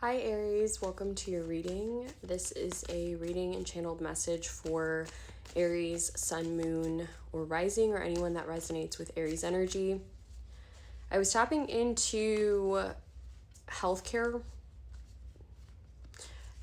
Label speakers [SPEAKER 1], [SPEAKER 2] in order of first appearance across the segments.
[SPEAKER 1] Hi Aries, welcome to your reading. This is a reading and channeled message for Aries, Sun, Moon, or Rising, or anyone that resonates with Aries energy. I was tapping into healthcare.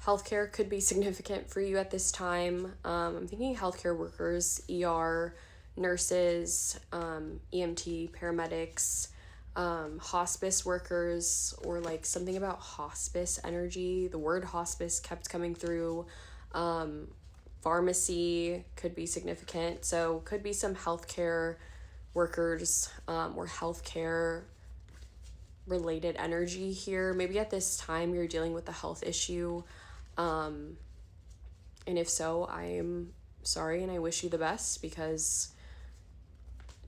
[SPEAKER 1] Healthcare could be significant for you at this time. I'm thinking healthcare workers, ER, nurses, EMT, paramedics, hospice workers, or like something about hospice energy. The word hospice kept coming through. Pharmacy could be significant. So could be some healthcare workers or healthcare related energy here. Maybe at this time you're dealing with a health issue. And if so, I am sorry and I wish you the best, because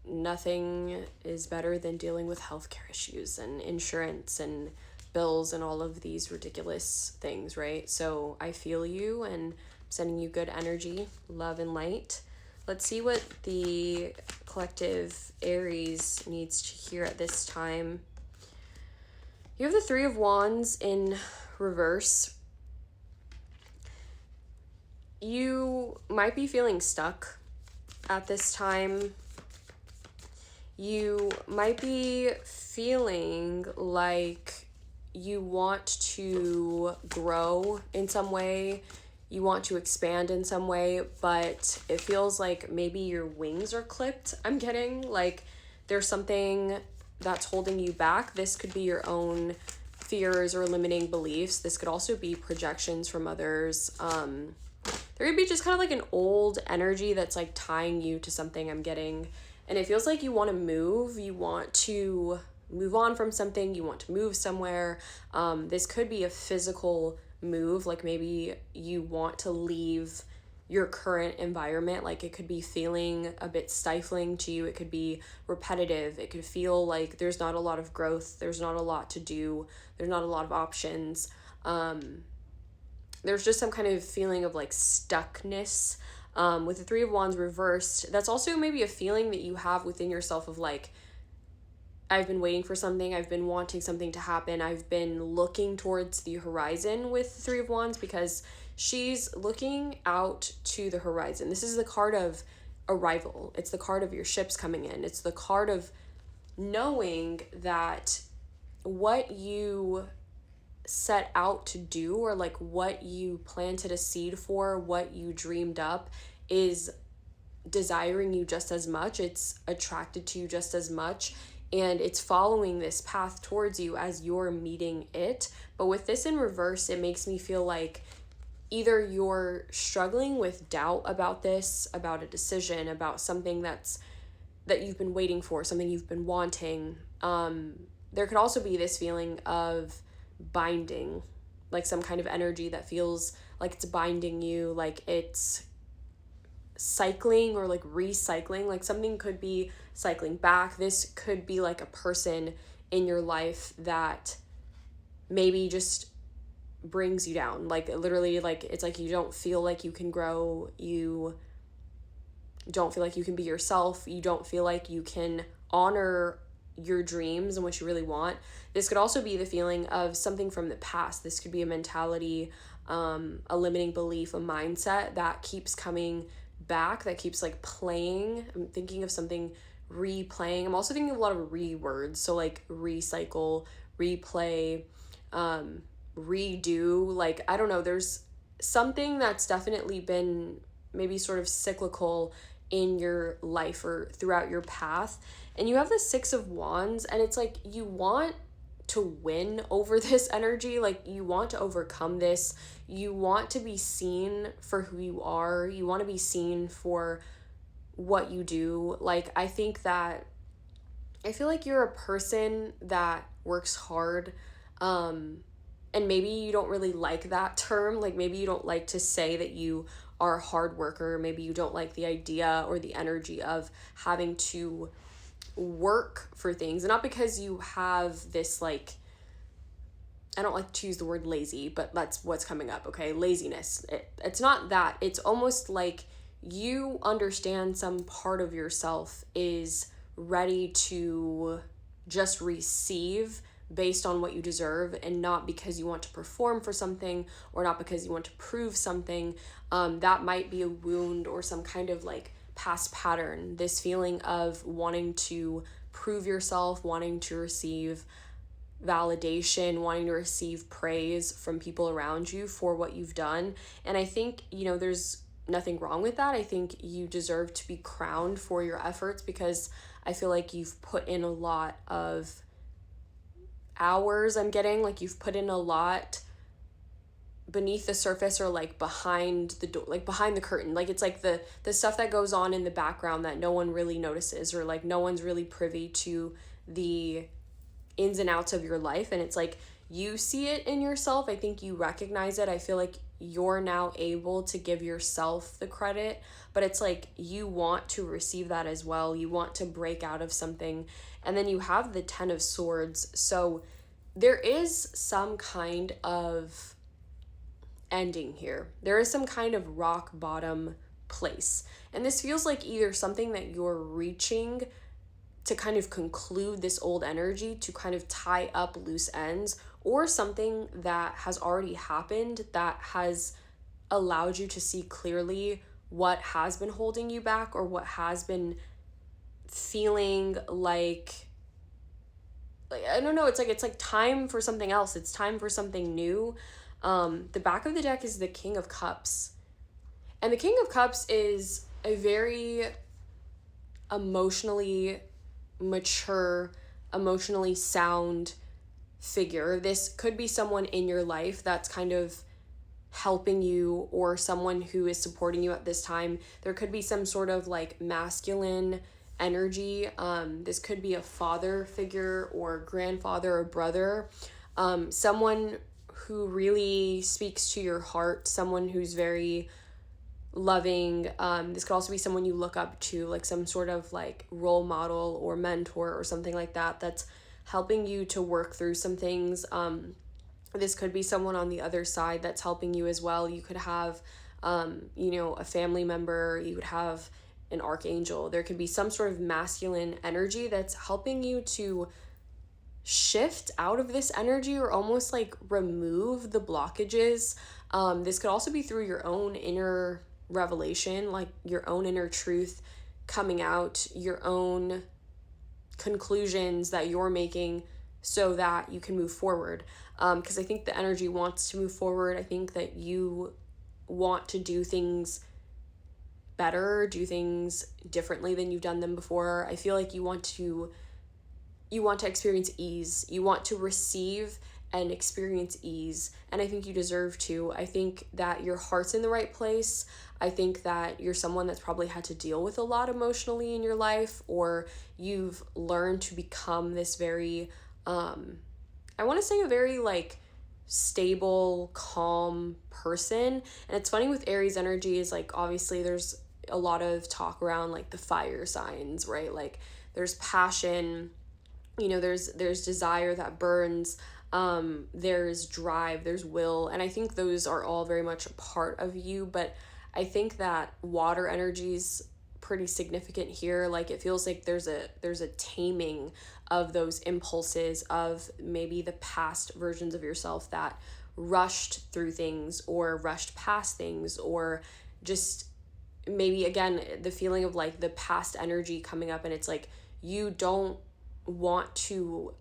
[SPEAKER 1] nothing is better than dealing with healthcare issues and insurance and bills and all of these ridiculous things, right? So I feel you and I'm sending you good energy, love, and light. Let's see what the collective Aries needs to hear at this time. You have the Three of Wands in reverse. You might be feeling stuck at this time. You might be feeling like you want to grow in some way, you want to expand in some way, but it feels like maybe your wings are clipped. I'm getting like there's something that's holding you back. This could be your own fears or limiting beliefs. This could also be projections from others. There could be just kind of like an old energy that's like tying you to something, I'm getting. And it feels like you want to move. You want to move on from something. You want to move somewhere. This could be a physical move. Like maybe you want to leave your current environment. Like it could be feeling a bit stifling to you. It could be repetitive. It could feel like there's not a lot of growth. There's not a lot to do. There's not a lot of options. There's just some kind of feeling of like stuckness. With the Three of Wands reversed, that's also maybe a feeling that you have within yourself of like, I've been waiting for something, I've been wanting something to happen, I've been looking towards the horizon with the Three of Wands, because she's looking out to the horizon. This is the card of arrival. It's the card of your ships coming in. It's the card of knowing that what you set out to do, or like what you planted a seed for, what you dreamed up, is desiring you just as much. It's attracted to you just as much, and it's following this path towards you as you're meeting it. But with this in reverse, it makes me feel like either you're struggling with doubt about this, about a decision, about something that you've been waiting for, something you've been wanting. There could also be this feeling of binding, like some kind of energy that feels like it's binding you, like it's cycling or like recycling. Like something could be cycling back. This could be like a person in your life that maybe just brings you down. Like literally, like it's like you don't feel like you can grow. You don't feel like you can be yourself. You don't feel like you can honor your dreams and what you really want. This could also be the feeling of something from the past. This could be a mentality, a limiting belief, a mindset that keeps coming back, that keeps like playing. I'm thinking of something replaying. I'm also thinking of a lot of words. So like recycle, replay, redo. Like, I don't know, there's something that's definitely been maybe sort of cyclical in your life or throughout your path. And you have the Six of Wands, and it's like you want to win over this energy. Like you want to overcome this. You want to be seen for who you are. You want to be seen for what you do. Like I feel like you're a person that works hard. And maybe you don't really like that term. Like maybe you don't like to say that you are a hard worker. Maybe you don't like the idea or the energy of having to work for things. And not because you have this like, I don't like to use the word lazy, but that's what's coming up, okay? Laziness. It's not that. It's almost like you understand some part of yourself is ready to just receive based on what you deserve and not because you want to perform for something or not because you want to prove something. That might be a wound or some kind of like past pattern, this feeling of wanting to prove yourself, wanting to receive validation, wanting to receive praise from people around you for what you've done. And I think, there's nothing wrong with that. I think you deserve to be crowned for your efforts because I feel like you've put in a lot of hours. I'm getting like you've put in a lot beneath the surface or like behind the door, like behind the curtain. Like it's like the stuff that goes on in the background that no one really notices, or like no one's really privy to the ins and outs of your life. And it's like you see it in yourself. I think you recognize it. I feel like you're now able to give yourself the credit, but it's like you want to receive that as well. You want to break out of something. And then you have the 10 of Swords. So there is some kind of ending here. There is some kind of rock bottom place. And this feels like either something that you're reaching to kind of conclude this old energy, to kind of tie up loose ends, or something that has already happened that has allowed you to see clearly what has been holding you back or what has been feeling like I don't know, it's like time for something else. It's time for something new. The back of the deck is the King of Cups. And the King of Cups is a very emotionally mature, emotionally sound figure. This could be someone in your life that's kind of helping you or someone who is supporting you at this time. There could be some sort of like masculine energy. This could be a father figure or grandfather or brother. Someone who really speaks to your heart, someone who's very loving. This could also be someone you look up to, like some sort of like role model or mentor or something like that that's helping you to work through some things. This could be someone on the other side that's helping you as well. You could have, a family member, you would have an archangel. There could be some sort of masculine energy that's helping you to shift out of this energy or almost like remove the blockages. This could also be through your own inner revelation, like your own inner truth coming out, your own conclusions that you're making so that you can move forward. Because I think the energy wants to move forward. I think that you want to do things better, do things differently than you've done them before. I feel like you want to experience ease. You want to receive and experience ease. And I think you deserve to. I think that your heart's in the right place. I think that you're someone that's probably had to deal with a lot emotionally in your life, or you've learned to become this very, I want to say a very like stable, calm person. And it's funny with Aries energy is like, obviously there's a lot of talk around like the fire signs, right? Like there's passion, there's desire that burns, there's drive, there's will, and I think those are all very much a part of you. But I think that water energy is pretty significant here. Like it feels like there's a taming of those impulses of maybe the past versions of yourself that rushed through things or rushed past things, or just maybe again the feeling of like the past energy coming up, and it's like you don't want to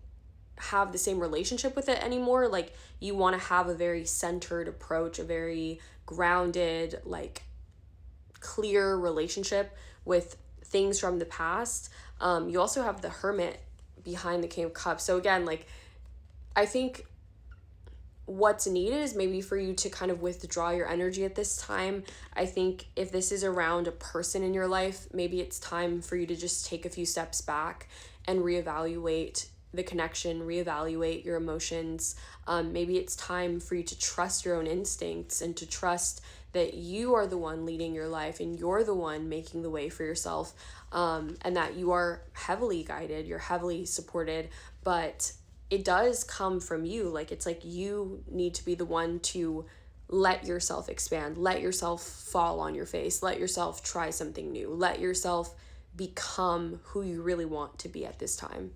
[SPEAKER 1] have the same relationship with it anymore. Like you want to have a very centered approach, a very grounded, like clear relationship with things from the past. You also have the Hermit behind the King of Cups. So again, like I think what's needed is maybe for you to kind of withdraw your energy at this time. I think if this is around a person in your life, maybe it's time for you to just take a few steps back and reevaluate the connection, reevaluate your emotions. Maybe it's time for you to trust your own instincts and to trust that you are the one leading your life and you're the one making the way for yourself, and that you are heavily guided, you're heavily supported, but it does come from you. Like it's like you need to be the one to let yourself expand, let yourself fall on your face, let yourself try something new, let yourself become who you really want to be at this time.